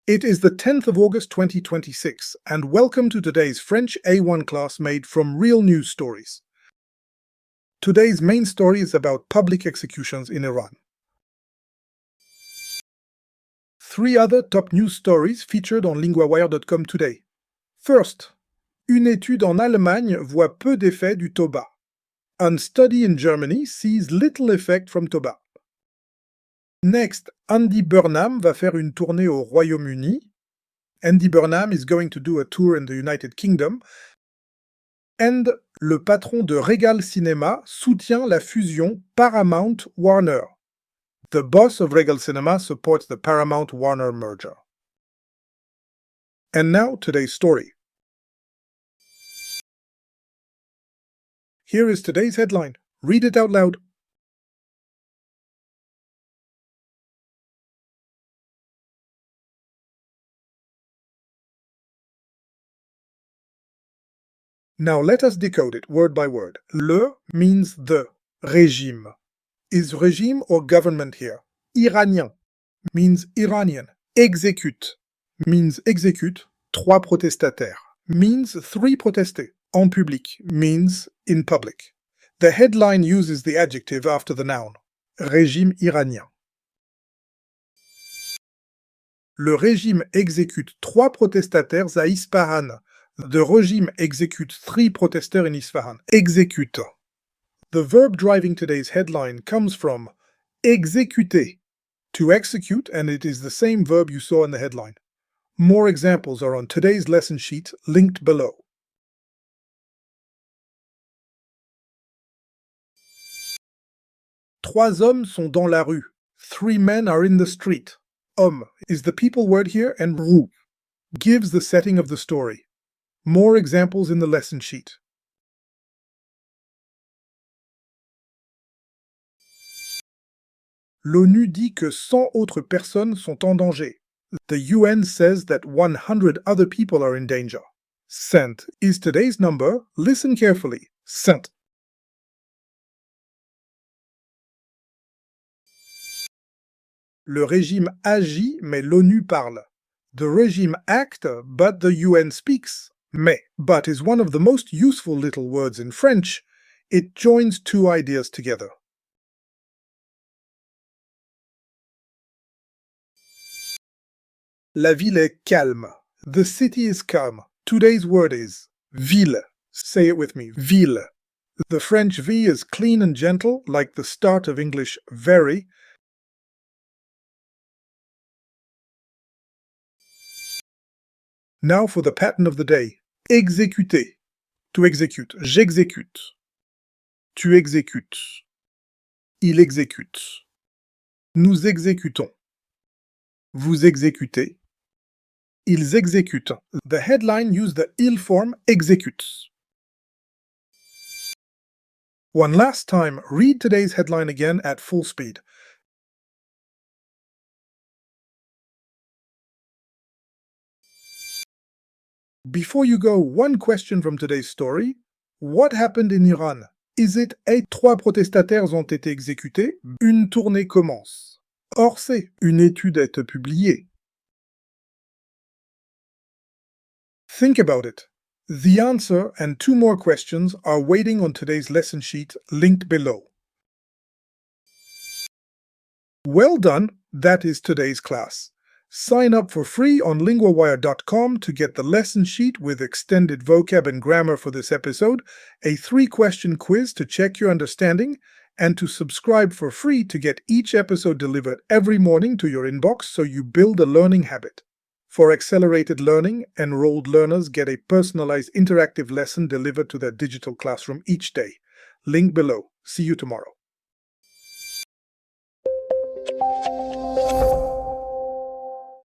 It is the 10th of August 2026, and welcome to today's French A1 class made from real news stories. Today's main story is about public executions in Iran. 3 other top news stories featured on LinguaWire.com today. First, une étude en Allemagne voit peu d'effets du tabac. A study in Germany sees little effect from tobacco. Next, Andy Burnham va faire une tournée au Royaume-Uni. Andy Burnham is going to do a tour in the United Kingdom. And le patron de Regal Cinema soutient la fusion Paramount-Warner. The boss of Regal Cinema supports the Paramount-Warner merger. And now today's story. Here is today's headline. Read it out loud. Now let us decode it word by word. Le means the. Régime. Is regime or government here? Iranien means Iranian. Exécute means execute. 3 protestataires means 3 protestés. En public means in public. The headline uses the adjective after the noun. Régime iranien. Le régime exécute 3 protestataires à Ispahan. The regime executes 3 protesteurs in Isfahan. Exécute. The verb driving today's headline comes from exécuter, to execute, and it is the same verb you saw in the headline. More examples are on today's lesson sheet, linked below. Trois hommes sont dans la rue. 3 men are in the street. Homme is the people word here, and rue gives the setting of the story. More examples in the lesson sheet. L'ONU dit que 100 autres personnes sont en danger. The UN says that 100 other people are in danger. 100 is today's number. Listen carefully. 100. Le régime agit, mais l'ONU parle. The regime acts, but the UN speaks. Mais, but is one of the most useful little words in French. It joins 2 ideas together. La ville est calme. The city is calm. Today's word is ville. Say it with me. Ville. The French V is clean and gentle, like the start of English very. Now for the pattern of the day. Exécuter. To execute. J'exécute. Tu exécutes. Il exécute. Nous exécutons. Vous exécutez. Ils exécutent. The headline used the il form exécutes. One last time, read today's headline again at full speed. Before you go, one question from today's story. What happened in Iran? Is it 3 protestataires ont été exécutés? Une tournée commence. Or c'est une étude est publiée. Think about it. The answer and 2 more questions are waiting on today's lesson sheet linked below. Well done, that is today's class. Sign up for free on LinguaWire.com to get the lesson sheet with extended vocab and grammar for this episode, a 3-question quiz to check your understanding, and to subscribe for free to get each episode delivered every morning to your inbox so you build a learning habit. For accelerated learning, enrolled learners get a personalized interactive lesson delivered to their digital classroom each day. Link below. See you tomorrow.